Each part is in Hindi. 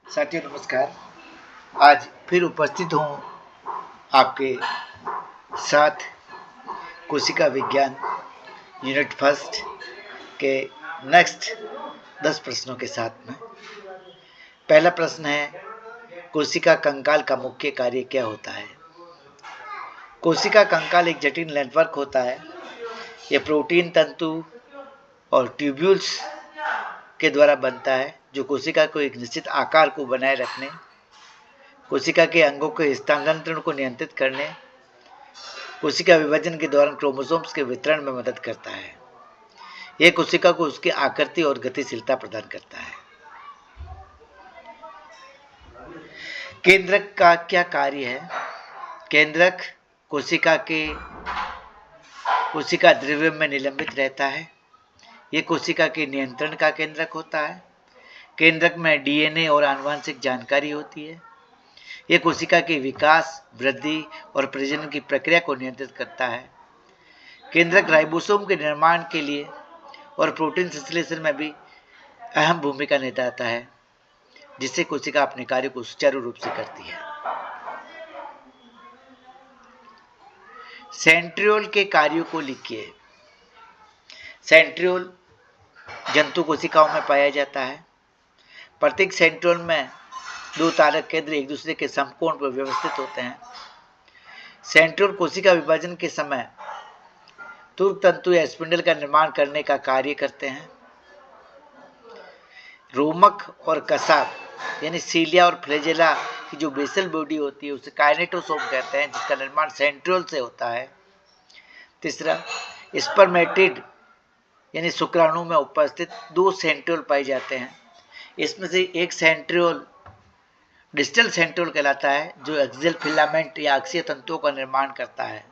साथियों नमस्कार। आज फिर उपस्थित हूँ आपके साथ कोशिका विज्ञान यूनिट फर्स्ट के नेक्स्ट 10 प्रश्नों के साथ में। पहला प्रश्न है, कोशिका कंकाल का मुख्य कार्य क्या होता है? कोशिका कंकाल एक जटिल नेटवर्क होता है। यह प्रोटीन, तंतु और ट्यूब्यूल्स के द्वारा बनता है, जो कोशिका को एक निश्चित आकार को बनाए रखने, कोशिका के अंगों के स्थानांतरण को नियंत्रित करने, कोशिका विभाजन के दौरान क्रोमोसोम्स के वितरण में मदद करता है। यह कोशिका को उसकी आकृति और गतिशीलता प्रदान करता है। केंद्रक का क्या कार्य है? केंद्रक कोशिका द्रव्य में निलंबित रहता है। यह कोशिका के नियंत्रण का केंद्रक होता है। केंद्रक में डीएनए और आनुवंशिक जानकारी होती है। यह कोशिका के विकास, वृद्धि और प्रजनन की प्रक्रिया को नियंत्रित करता है। केंद्रक राइबोसोम के निर्माण के लिए और प्रोटीन संश्लेषण में भी अहम भूमिका निभाता है, जिससे कोशिका अपने कार्य को सुचारू रूप से करती है। सेंट्रियोल के कार्यों को लिखिए। सेंट्रियोल जंतु कोशिकाओं में पाया जाता है। प्रत्येक सेंट्रियोल में 2 तारक केंद्र एक दूसरे के समकोण पर व्यवस्थित होते हैं। सेंट्रियोल कोशिका विभाजन के समय तुर्क तंतु या स्पिंडल का निर्माण करने का कार्य करते हैं। रोमक और कसाब यानी सीलिया और फ्लैजेला की जो बेसल बॉडी होती है उसे काइनेटोसोम कहते हैं, जिसका निर्माण सेंट्रियोल से होता है। तीसरा, स्पर्मेटिड यानी शुक्राणु में उपस्थित 2 सेंट्रियोल पाए जाते हैं। इसमें से एक सेंट्रियोल डिस्टल सेंट्रियोल कहलाता है, जो एक्सियल फिलामेंट या अक्षीय तंतुओं का निर्माण करता है,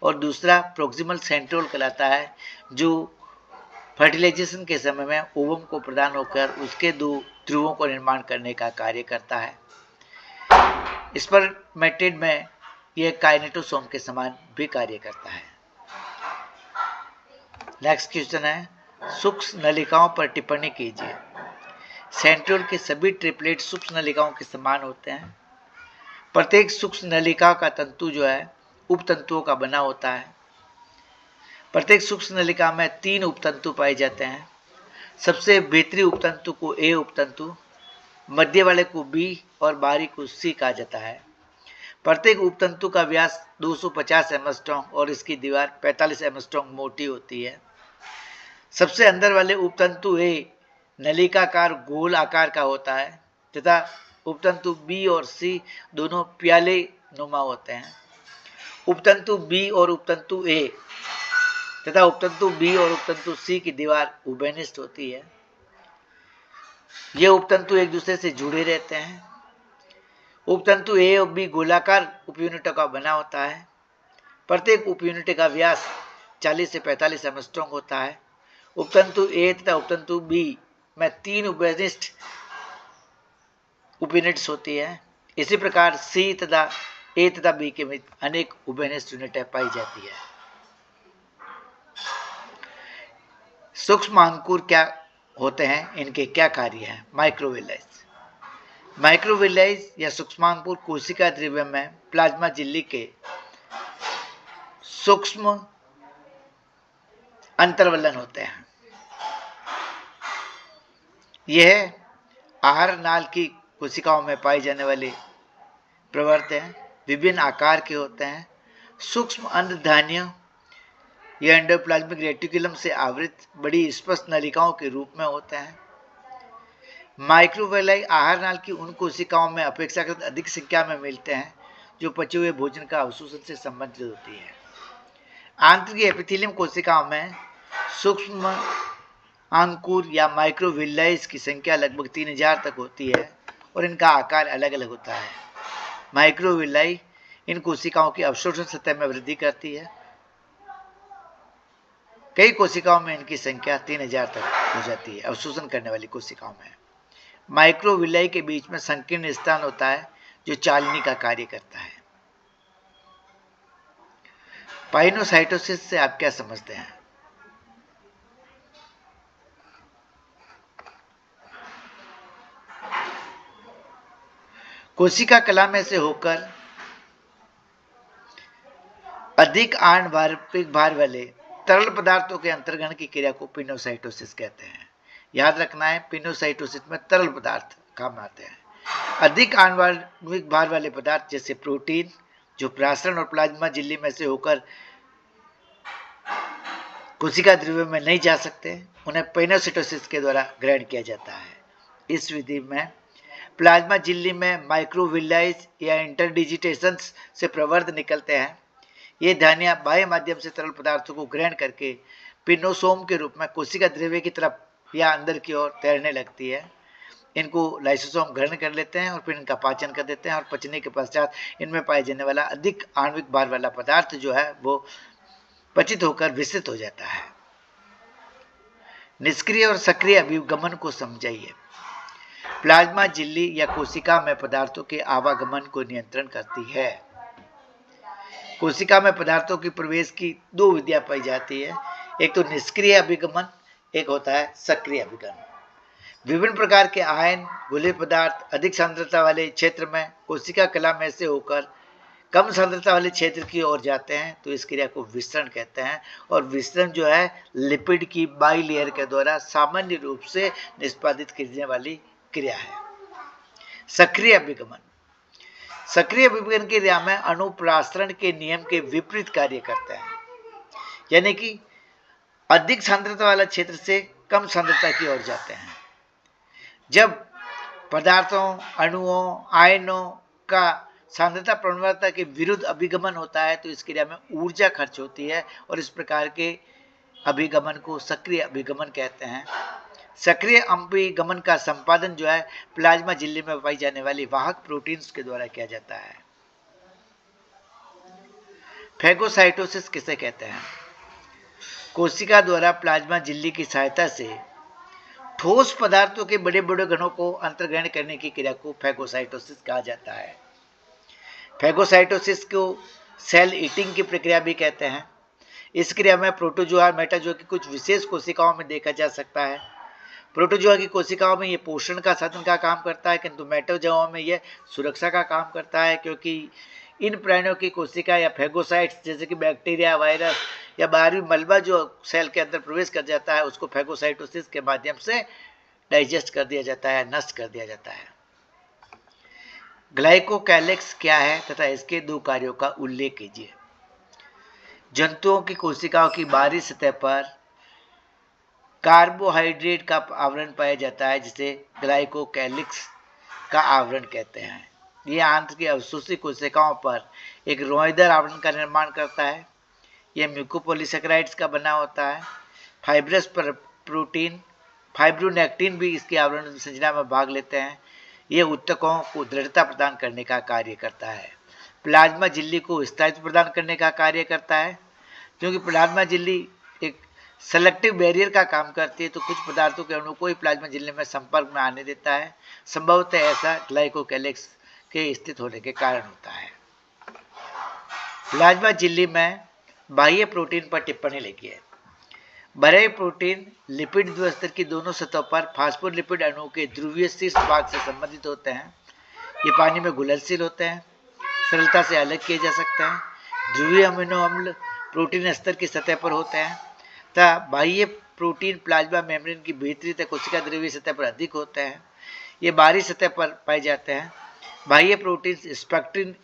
और दूसरा प्रोक्सिमल सेंट्रियोल कहलाता है, जो फर्टिलाइजेशन के समय में ओवम को प्रदान होकर उसके 2 ध्रुवों को निर्माण करने का कार्य करता है। स्पर्मेटिड में यह काइनेटोसोम के समान भी कार्य करता है। नेक्स्ट क्वेश्चन है, सूक्ष्म नलिकाओं पर टिप्पणी कीजिए। सेंट्रियोल के सभी ट्रिपलेट सूक्ष्म नलिकाओं के समान होते हैं। प्रत्येक सूक्ष्म नलिका का तंतु जो है उपतंतुओं का बना होता है। प्रत्येक सूक्ष्म नलिका में 3 उपतंतु पाए जाते हैं। सबसे भीतरी उपतंतु को ए उपतंतु, मध्य वाले को बी और बाहरी को सी कहा जाता है। प्रत्येक उपतंतु का व्यास 250 एंगस्ट्रॉम और इसकी दीवार 45 एंगस्ट्रॉम मोटी होती है। सबसे अंदर वाले उपतंतु ए नलिकाकार गोल आकार का होता है तथा उपतंतु बी और सी दोनों प्याले नुमा होते हैं। उपतंतु बी और उपतंतु ए तथा उपतंतु बी और उपतंतु सी की दीवार उभयनिष्ठ होती है। ये उपतंतु एक दूसरे से जुड़े रहते हैं। उपतंतु ए और बी गोलाकार उपयूनिटों का बना होता है। प्रत्येक उपयूनिट का व्यास 40 से 45 एंगस्ट्रॉम होता है। उपतंतु ए तथा उपतंतु बी में 3 उभयनिष्ठ उपयूनिट्स होती है। इसी प्रकार सी तथा ए तथा बी के मध्य अनेक उभयनिष्ठ यूनिटें पाई जाती है। सूक्ष्म अंकुर क्या होते हैं, इनके क्या कार्य हैं? माइक्रोविलेज या सूक्ष्मांकुर कोशिका द्रव्य में प्लाज्मा झिल्ली के सूक्ष्म अंतर्वलन होते हैं। यह आहार नाल की कोशिकाओं में पाई जाने वाले प्रवर्त हैं। विभिन्न आकार के होते हैं। सूक्ष्म अंतधान्य यह एंडोप्लाज्मिक रेटिकुलम से आवृत बड़ी स्पष्ट नलिकाओं के रूप में होते हैं। माइक्रोविलाई आहार नाल की उन कोशिकाओं में अपेक्षाकृत अधिक संख्या में मिलते हैं जो पचे हुए भोजन का अवशोषण से संबंधित होती है। आंतरिक एपिथेलियम कोशिकाओं में सूक्ष्म अंकुर या माइक्रोविलाइज की संख्या लगभग 3000 तक होती है और इनका आकार अलग अलग होता है। माइक्रोविलाई इन कोशिकाओं की अवशोषण सतह में वृद्धि करती है। कई कोशिकाओं में इनकी संख्या 3000 तक हो जाती है। अवशोषण करने वाली कोशिकाओं में माइक्रोविलाई के बीच में संकीर्ण स्थान होता है जो चालनी का कार्य करता है। पाइनोसाइटोसिस से आप क्या समझते हैं? कोशिका कला में से होकर अधिक आणविक भार वाले तरल पदार्थों के अंतर्गण की क्रिया को पिनोसाइटोसिस कहते हैं। याद रखना है, पिनोसाइटोसिस में तरल पदार्थ काम आते हैं। अधिक आणविक भार वाले पदार्थ जैसे प्रोटीन जो प्रासरण और प्लाज्मा झिल्ली में से होकर कोशिका द्रव्य में नहीं जा सकते, उन्हें पिनोसाइटोसिस के द्वारा ग्रहण किया जाता है। इस विधि में प्लाज्मा झिल्ली में माइक्रोविलाइज या इंटरडिजिटेशन से प्रवर्ध निकलते हैं। ये धानियां बाह्य माध्यम से तरल पदार्थों को ग्रहण करके पिनोसोम के रूप में कोशिका द्रव्य की तरफ या अंदर की ओर तैरने लगती है। इनको लाइसोसोम ग्रहण कर लेते हैं और फिर इनका पाचन कर देते हैं और पचने के पश्चात इनमें पाए जाने वाला अधिक आणविक भार वाला पदार्थ जो है वो पचित होकर विसर्जित हो जाता है। निष्क्रिय और सक्रिय अभिगमन को समझाइए। प्लाज्मा झिल्ली या कोशिका में पदार्थों के आवागमन को नियंत्रण करती है। कोशिका में पदार्थों की प्रवेश की दो विधियां पाई जाती है, एक तो निष्क्रिय अभिगमन, एक होता है सक्रिय अभिगमन। विभिन्न प्रकार के आयन घुले पदार्थ अधिक सांद्रता वाले क्षेत्र में कोशिका कला में से होकर कम सांद्रता वाले क्षेत्र की ओर जाते हैं, तो इस क्रिया को विसरण कहते हैं। और विसरण जो है लिपिड की बाइलेयर के द्वारा सामान्य रूप से निष्पादित करने वाली क्रिया है। सक्रिय अभिगमन, सक्रिय अभिगमन की क्रिया में अणु प्रासरण के नियम के विपरीत कार्य करते हैं, यानी कि अधिक सांद्रता वाला क्षेत्र से कम सांद्रता की ओर जाते हैं। जब पदार्थों, अणुओं, आयनों का सांद्रता प्रवणता के विरुद्ध अभिगमन होता है तो इस क्रिया में ऊर्जा खर्च होती है और इस प्रकार के अभिगमन को सक्रिय अभिगमन कहते हैं। सक्रिय अभिगमन का संपादन जो है प्लाज्मा झिल्ली में पाई जाने वाली वाहक प्रोटीन्स के द्वारा किया जाता है। फैगोसाइटोसिस किसे कहते हैं? कोशिका द्वारा प्लाज्मा झिल्ली की सहायता से ठोस पदार्थों के बड़े बड़े घनों को अंतर्ग्रहण करने की क्रिया को फैगोसाइटोसिस कहा जाता है। फैगोसाइटोसिस को सेल ईटिंग की प्रक्रिया भी कहते हैं। इस क्रिया में प्रोटोजोआ, मेटाजोआ की कुछ विशेष कोशिकाओं में देखा जा सकता है। प्रोटोजोआ की कोशिकाओं में ये पोषण का साधन का काम करता है, किंतु मेटाजोआ में यह सुरक्षा का काम करता है, क्योंकि इन प्राणियों की कोशिका या फैगोसाइट्स जैसे कि बैक्टीरिया, वायरस या बाहरी मलबा जो सेल के अंदर प्रवेश कर जाता है उसको फैगोसाइटोसिस के माध्यम से डाइजेस्ट कर दिया जाता है, नष्ट कर दिया जाता है। ग्लाइकोकैलिक्स क्या है तथा इसके दो कार्यों का उल्लेख कीजिए। जंतुओं की कोशिकाओं की बाहरी सतह पर कार्बोहाइड्रेट का आवरण पाया जाता है जिसे ग्लाइकोकैलिक्स का आवरण कहते हैं। यह आंत की अवशोषी कोशिकाओं पर एक रोएदार आवरण का निर्माण करता है। यह म्यूकोपॉलीसेकेराइड्स का बना होता है। फाइब्रस प्रोटीन फाइब्रोनेक्टिन भी इसके आवरण संरचना में भाग लेते हैं। यह ऊतकों को दृढ़ता प्रदान करने का कार्य करता है। प्लाज्मा झिल्ली को स्थायित्व प्रदान करने का कार्य करता है। क्योंकि प्लाज्मा झिल्ली एक सेलेक्टिव बैरियर का काम करती है तो कुछ पदार्थों के अणु को ही प्लाज्मा झिल्ली में संपर्क में आने देता है। संभवतः ऐसा ग्लाइकोकैलिक्स के स्थित होने के कारण होता है। प्लाज्मा झिल्ली में बाह्य प्रोटीन पर टिप्पणी लिखिए। बाह्य प्रोटीन लिपिड द्विस्तर की दोनों सतहों पर फास्फोलिपिड अणु के ध्रुवीय शीर्ष भाग से संबंधित होते हैं। ये पानी में घुलनशील होते हैं, सरलता से अलग किए जा सकते हैं। ध्रुवीय अमीनो अम्ल प्रोटीन स्तर की सतह पर होते हैं तथा बाह्य प्रोटीन प्लाज्मा मेम्ब्रेन की भीतरी तथा कोशिका द्रव्य सतह पर अधिक होते हैं। ये बाहरी सतह पर पाए जाते हैं। बाह्य प्रोटीन स्पेक्ट्रिन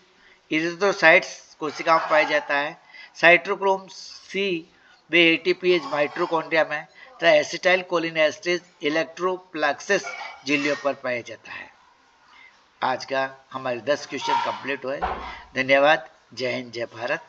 इरिथ्रोसाइट्स कोशिकाओं में पाया जाता है। साइटोक्रोम सी वे एटीपीएज माइटोकॉन्ड्रिया में तथा एसिटाइल कोलिनेस्टेज इलेक्ट्रोप्लेक्सस झिल्लियों पर पाया जाता है। आज का हमारे 10 क्वेश्चन कंप्लीट हुए। धन्यवाद। जय हिंद, जय भारत।